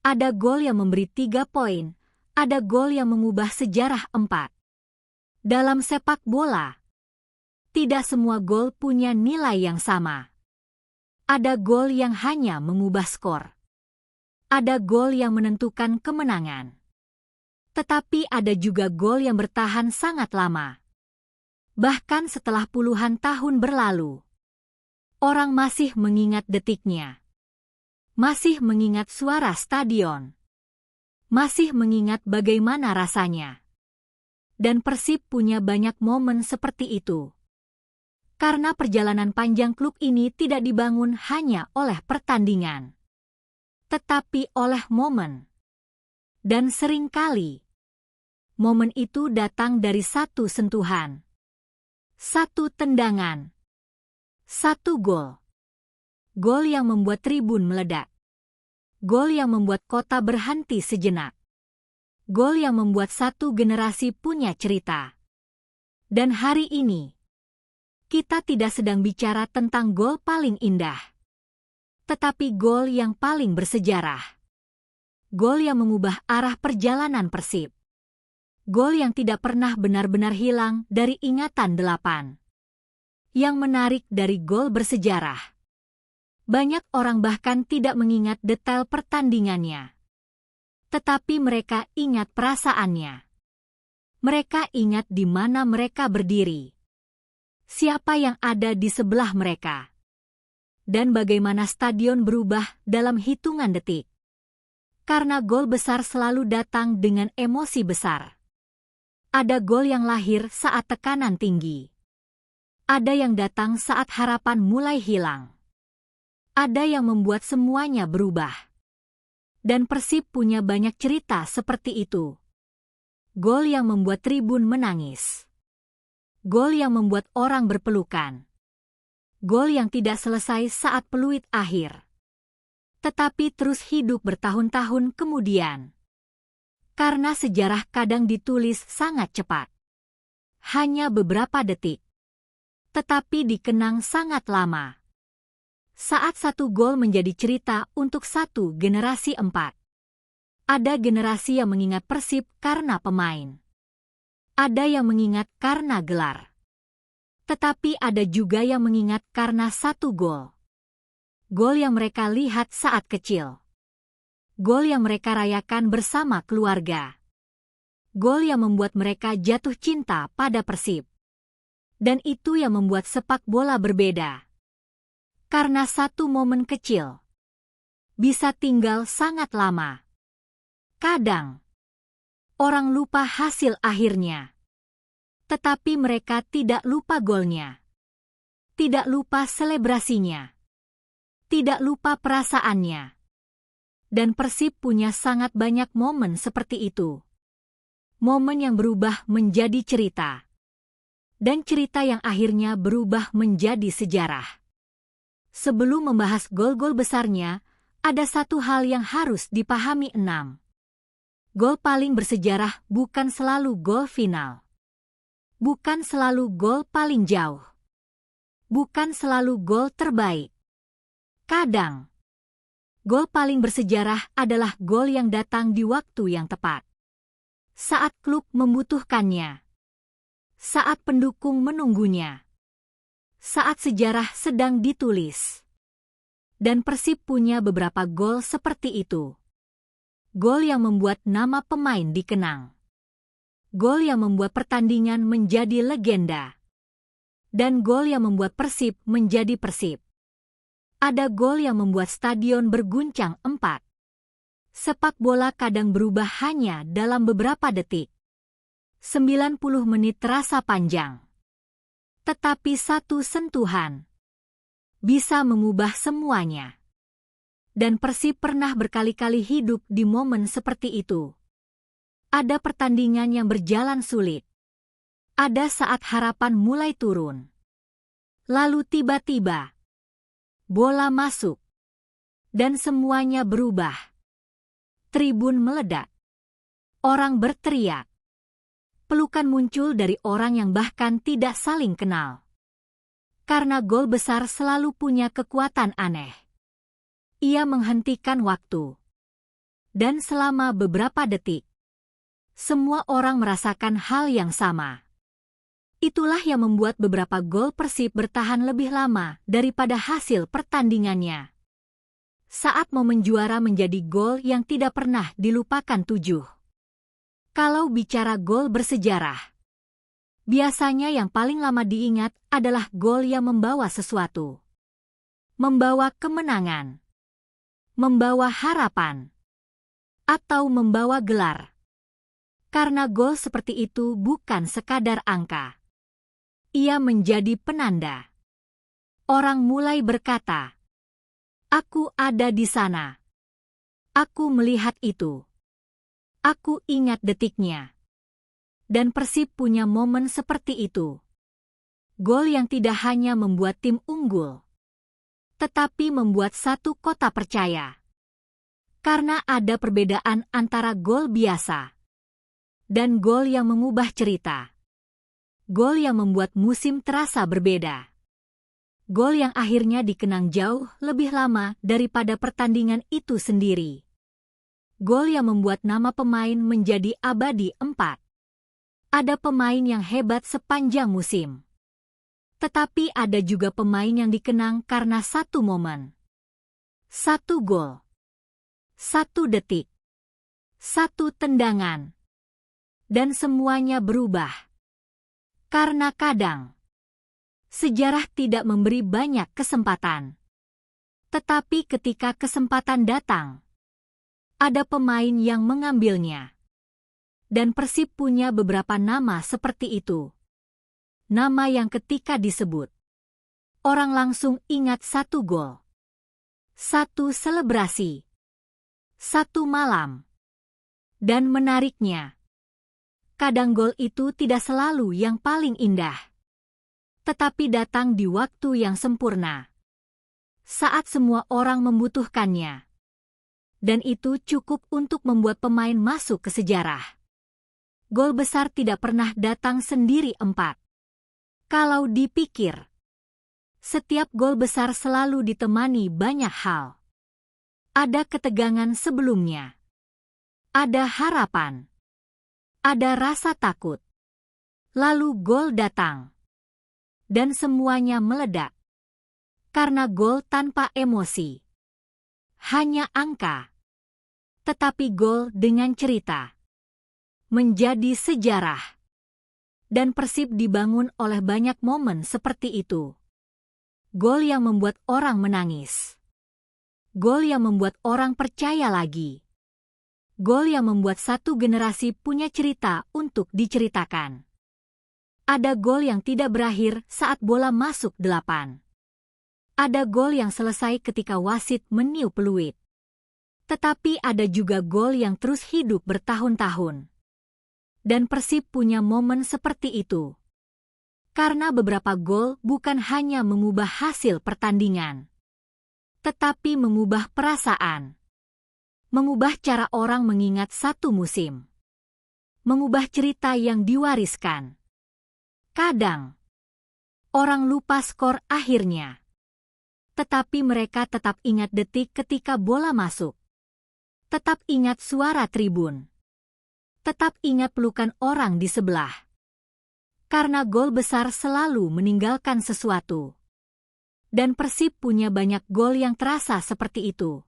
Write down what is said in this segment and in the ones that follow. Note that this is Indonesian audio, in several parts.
Ada gol yang memberi 3 poin, ada gol yang mengubah sejarah 4. Dalam sepak bola, tidak semua gol punya nilai yang sama. Ada gol yang hanya mengubah skor. Ada gol yang menentukan kemenangan. Tetapi ada juga gol yang bertahan sangat lama. Bahkan setelah puluhan tahun berlalu, orang masih mengingat detiknya. Masih mengingat suara stadion. Masih mengingat bagaimana rasanya. Dan Persib punya banyak momen seperti itu. Karena perjalanan panjang klub ini tidak dibangun hanya oleh pertandingan, tetapi oleh momen. Dan seringkali, momen itu datang dari satu sentuhan, satu tendangan, satu gol. Gol yang membuat tribun meledak. Gol yang membuat kota berhenti sejenak. Gol yang membuat satu generasi punya cerita. Dan hari ini, kita tidak sedang bicara tentang gol paling indah, tetapi gol yang paling bersejarah. Gol yang mengubah arah perjalanan Persib. Gol yang tidak pernah benar-benar hilang dari ingatan 8. Yang menarik dari gol bersejarah, banyak orang bahkan tidak mengingat detail pertandingannya. Tetapi mereka ingat perasaannya. Mereka ingat di mana mereka berdiri. Siapa yang ada di sebelah mereka. Dan bagaimana stadion berubah dalam hitungan detik. Karena gol besar selalu datang dengan emosi besar. Ada gol yang lahir saat tekanan tinggi. Ada yang datang saat harapan mulai hilang. Ada yang membuat semuanya berubah. Dan Persib punya banyak cerita seperti itu. Gol yang membuat tribun menangis. Gol yang membuat orang berpelukan. Gol yang tidak selesai saat peluit akhir, tetapi terus hidup bertahun-tahun kemudian. Karena sejarah kadang ditulis sangat cepat. Hanya beberapa detik. Tetapi dikenang sangat lama. Saat satu gol menjadi cerita untuk satu generasi 4. Ada generasi yang mengingat Persib karena pemain. Ada yang mengingat karena gelar. Tetapi ada juga yang mengingat karena satu gol. Gol yang mereka lihat saat kecil. Gol yang mereka rayakan bersama keluarga. Gol yang membuat mereka jatuh cinta pada Persib. Dan itu yang membuat sepak bola berbeda. Karena satu momen kecil bisa tinggal sangat lama. Kadang, orang lupa hasil akhirnya. Tetapi mereka tidak lupa golnya. Tidak lupa selebrasinya. Tidak lupa perasaannya. Dan Persib punya sangat banyak momen seperti itu. Momen yang berubah menjadi cerita. Dan cerita yang akhirnya berubah menjadi sejarah. Sebelum membahas gol-gol besarnya, ada satu hal yang harus dipahami 6. Gol paling bersejarah bukan selalu gol final. Bukan selalu gol paling jauh. Bukan selalu gol terbaik. Kadang, gol paling bersejarah adalah gol yang datang di waktu yang tepat. Saat klub membutuhkannya. Saat pendukung menunggunya. Saat sejarah sedang ditulis. Dan Persib punya beberapa gol seperti itu. Gol yang membuat nama pemain dikenang. Gol yang membuat pertandingan menjadi legenda. Dan gol yang membuat Persib menjadi Persib. Ada gol yang membuat stadion berguncang 4. Sepak bola kadang berubah hanya dalam beberapa detik. 90 menit terasa panjang. Tetapi satu sentuhan bisa mengubah semuanya. Dan Persib pernah berkali-kali hidup di momen seperti itu. Ada pertandingan yang berjalan sulit. Ada saat harapan mulai turun. Lalu tiba-tiba, bola masuk. Dan semuanya berubah. Tribun meledak. Orang berteriak. Pelukan muncul dari orang yang bahkan tidak saling kenal. Karena gol besar selalu punya kekuatan aneh. Ia menghentikan waktu. Dan selama beberapa detik, semua orang merasakan hal yang sama. Itulah yang membuat beberapa gol Persib bertahan lebih lama daripada hasil pertandingannya. Saat momen juara menjadi gol yang tidak pernah dilupakan 7. Kalau bicara gol bersejarah, biasanya yang paling lama diingat adalah gol yang membawa sesuatu. Membawa kemenangan, membawa harapan, atau membawa gelar. Karena gol seperti itu bukan sekadar angka. Ia menjadi penanda. Orang mulai berkata, "Aku ada di sana. Aku melihat itu. Aku ingat detiknya." Dan Persib punya momen seperti itu. Gol yang tidak hanya membuat tim unggul, tetapi membuat satu kota percaya. Karena ada perbedaan antara gol biasa dan gol yang mengubah cerita. Gol yang membuat musim terasa berbeda. Gol yang akhirnya dikenang jauh lebih lama daripada pertandingan itu sendiri. Gol yang membuat nama pemain menjadi abadi. 4. Ada pemain yang hebat sepanjang musim. Tetapi ada juga pemain yang dikenang karena satu momen. Satu gol. Satu detik. Satu tendangan. Dan semuanya berubah. Karena kadang, sejarah tidak memberi banyak kesempatan. Tetapi ketika kesempatan datang, ada pemain yang mengambilnya. Dan Persib punya beberapa nama seperti itu. Nama yang ketika disebut, orang langsung ingat satu gol. Satu selebrasi. Satu malam. Dan menariknya, kadang gol itu tidak selalu yang paling indah, tetapi datang di waktu yang sempurna, saat semua orang membutuhkannya. Dan itu cukup untuk membuat pemain masuk ke sejarah. Gol besar tidak pernah datang sendiri. 4. Kalau dipikir, setiap gol besar selalu ditemani banyak hal. Ada ketegangan sebelumnya. Ada harapan. Ada rasa takut. Lalu gol datang. Dan semuanya meledak. Karena gol tanpa emosi. Hanya angka. Tetapi gol dengan cerita. Menjadi sejarah. Dan Persib dibangun oleh banyak momen seperti itu. Gol yang membuat orang menangis. Gol yang membuat orang percaya lagi. Gol yang membuat satu generasi punya cerita untuk diceritakan. Ada gol yang tidak berakhir saat bola masuk 8. Ada gol yang selesai ketika wasit meniup peluit. Tetapi ada juga gol yang terus hidup bertahun-tahun. Dan Persib punya momen seperti itu. Karena beberapa gol bukan hanya mengubah hasil pertandingan, tetapi mengubah perasaan. Mengubah cara orang mengingat satu musim. Mengubah cerita yang diwariskan. Kadang, orang lupa skor akhirnya. Tetapi mereka tetap ingat detik ketika bola masuk. Tetap ingat suara tribun. Tetap ingat pelukan orang di sebelah. Karena gol besar selalu meninggalkan sesuatu. Dan Persib punya banyak gol yang terasa seperti itu.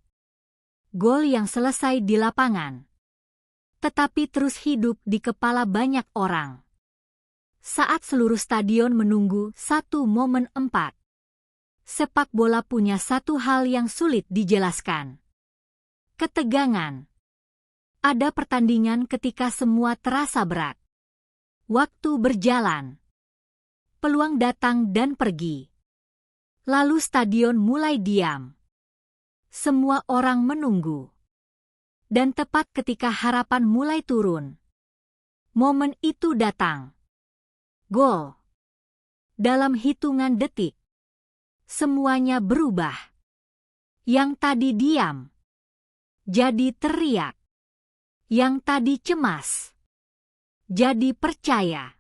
Gol yang selesai di lapangan, tetapi terus hidup di kepala banyak orang. Saat seluruh stadion menunggu satu momen. 4. Sepak bola punya satu hal yang sulit dijelaskan. Ketegangan. Ada pertandingan ketika semua terasa berat. Waktu berjalan. Peluang datang dan pergi. Lalu stadion mulai diam. Semua orang menunggu. Dan tepat ketika harapan mulai turun, momen itu datang. Gol. Dalam hitungan detik, semuanya berubah. Yang tadi diam, jadi teriak. Yang tadi cemas, jadi percaya.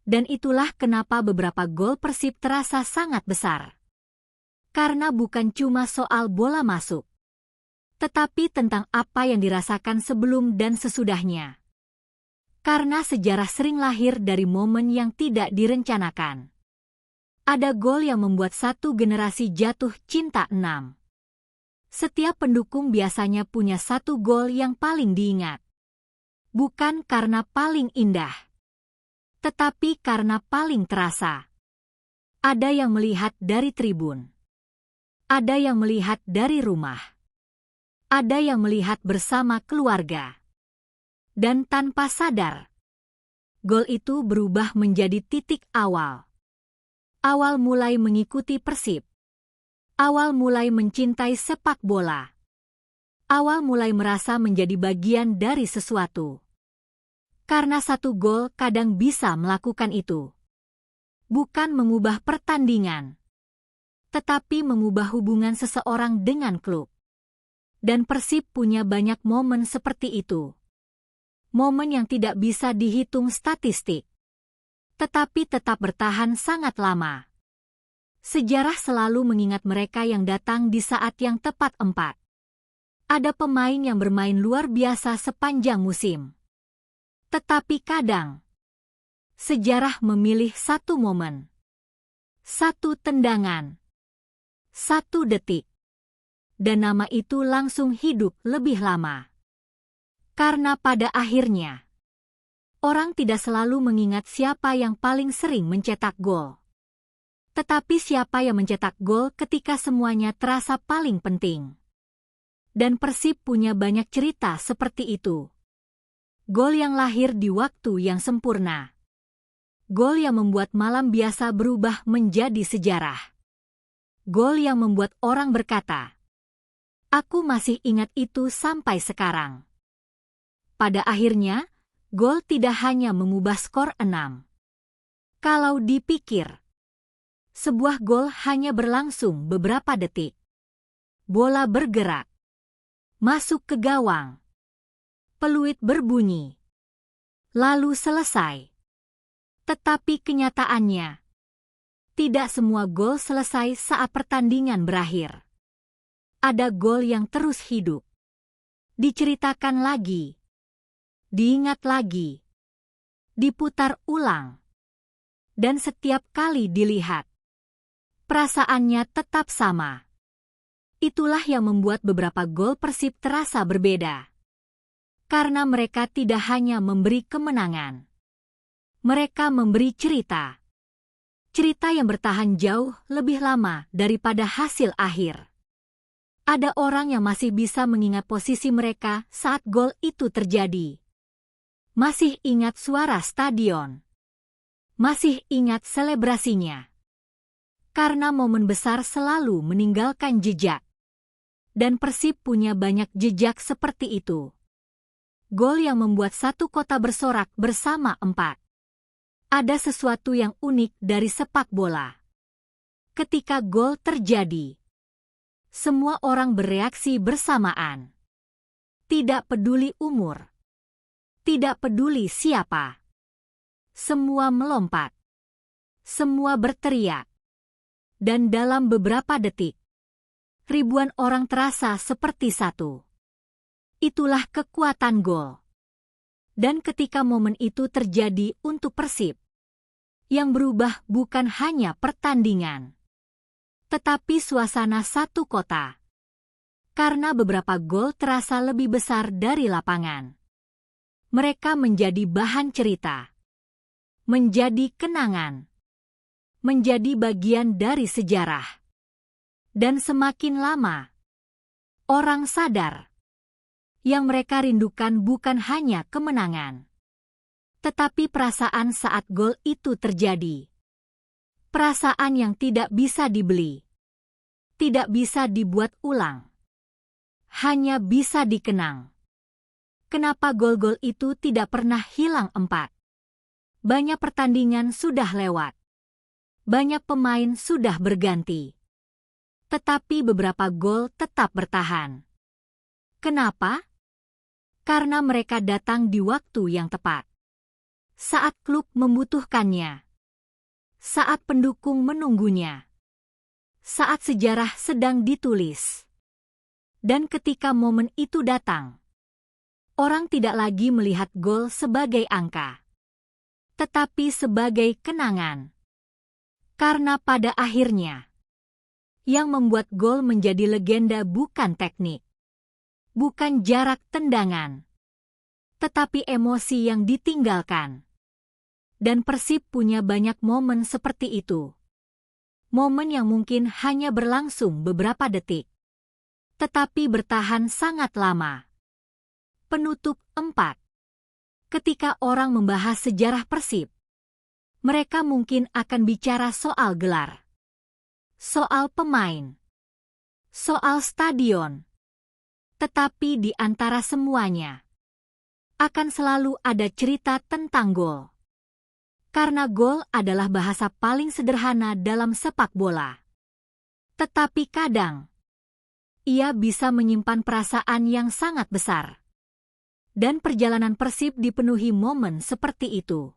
Dan itulah kenapa beberapa gol Persib terasa sangat besar. Karena bukan cuma soal bola masuk, tetapi tentang apa yang dirasakan sebelum dan sesudahnya. Karena sejarah sering lahir dari momen yang tidak direncanakan. Ada gol yang membuat satu generasi jatuh cinta 6. Setiap pendukung biasanya punya satu gol yang paling diingat. Bukan karena paling indah, tetapi karena paling terasa. Ada yang melihat dari tribun. Ada yang melihat dari rumah. Ada yang melihat bersama keluarga. Dan tanpa sadar, gol itu berubah menjadi titik awal. Awal mulai mengikuti Persib. Awal mulai mencintai sepak bola. Awal mulai merasa menjadi bagian dari sesuatu. Karena satu gol kadang bisa melakukan itu. Bukan mengubah pertandingan, tetapi mengubah hubungan seseorang dengan klub. Dan Persib punya banyak momen seperti itu. Momen yang tidak bisa dihitung statistik, tetapi tetap bertahan sangat lama. Sejarah selalu mengingat mereka yang datang di saat yang tepat. 4. Ada pemain yang bermain luar biasa sepanjang musim. Tetapi kadang, sejarah memilih satu momen, satu tendangan, satu detik. Dan nama itu langsung hidup lebih lama. Karena pada akhirnya, orang tidak selalu mengingat siapa yang paling sering mencetak gol. Tetapi siapa yang mencetak gol ketika semuanya terasa paling penting. Dan Persib punya banyak cerita seperti itu. Gol yang lahir di waktu yang sempurna. Gol yang membuat malam biasa berubah menjadi sejarah. Gol yang membuat orang berkata, "Aku masih ingat itu sampai sekarang." Pada akhirnya, gol tidak hanya mengubah skor 6. Kalau dipikir, sebuah gol hanya berlangsung beberapa detik. Bola bergerak, masuk ke gawang, peluit berbunyi, lalu selesai. Tetapi kenyataannya, tidak semua gol selesai saat pertandingan berakhir. Ada gol yang terus hidup. Diceritakan lagi. Diingat lagi. Diputar ulang. Dan setiap kali dilihat, perasaannya tetap sama. Itulah yang membuat beberapa gol Persib terasa berbeda. Karena mereka tidak hanya memberi kemenangan. Mereka memberi cerita. Cerita yang bertahan jauh lebih lama daripada hasil akhir. Ada orang yang masih bisa mengingat posisi mereka saat gol itu terjadi. Masih ingat suara stadion. Masih ingat selebrasinya. Karena momen besar selalu meninggalkan jejak. Dan Persib punya banyak jejak seperti itu. Gol yang membuat satu kota bersorak bersama 4. Ada sesuatu yang unik dari sepak bola. Ketika gol terjadi, semua orang bereaksi bersamaan. Tidak peduli umur. Tidak peduli siapa. Semua melompat. Semua berteriak. Dan dalam beberapa detik, ribuan orang terasa seperti satu. Itulah kekuatan gol. Dan ketika momen itu terjadi untuk Persib, yang berubah bukan hanya pertandingan, tetapi suasana satu kota. Karena beberapa gol terasa lebih besar dari lapangan. Mereka menjadi bahan cerita. Menjadi kenangan. Menjadi bagian dari sejarah. Dan semakin lama, orang sadar. Yang mereka rindukan bukan hanya kemenangan, tetapi perasaan saat gol itu terjadi. Perasaan yang tidak bisa dibeli. Tidak bisa dibuat ulang. Hanya bisa dikenang. Kenapa gol-gol itu tidak pernah hilang? 4. Banyak pertandingan sudah lewat. Banyak pemain sudah berganti. Tetapi beberapa gol tetap bertahan. Kenapa? Karena mereka datang di waktu yang tepat. Saat klub membutuhkannya. Saat pendukung menunggunya. Saat sejarah sedang ditulis. Dan ketika momen itu datang, orang tidak lagi melihat gol sebagai angka, tetapi sebagai kenangan. Karena pada akhirnya, yang membuat gol menjadi legenda bukan teknik, bukan jarak tendangan, tetapi emosi yang ditinggalkan. Dan Persib punya banyak momen seperti itu. Momen yang mungkin hanya berlangsung beberapa detik, tetapi bertahan sangat lama. Penutup 4. Ketika orang membahas sejarah Persib, mereka mungkin akan bicara soal gelar, soal pemain, soal stadion. Tetapi di antara semuanya, akan selalu ada cerita tentang gol. Karena gol adalah bahasa paling sederhana dalam sepak bola. Tetapi kadang, ia bisa menyimpan perasaan yang sangat besar. Dan perjalanan Persib dipenuhi momen seperti itu.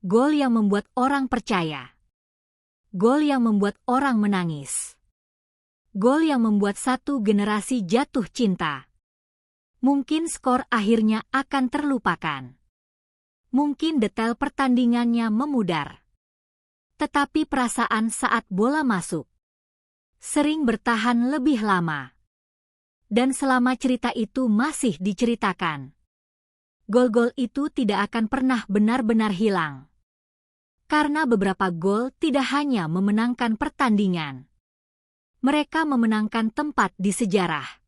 Gol yang membuat orang percaya. Gol yang membuat orang menangis. Gol yang membuat satu generasi jatuh cinta. Mungkin skor akhirnya akan terlupakan. Mungkin detail pertandingannya memudar. Tetapi perasaan saat bola masuk sering bertahan lebih lama. Dan selama cerita itu masih diceritakan, gol-gol itu tidak akan pernah benar-benar hilang. Karena beberapa gol tidak hanya memenangkan pertandingan, mereka memenangkan tempat di sejarah.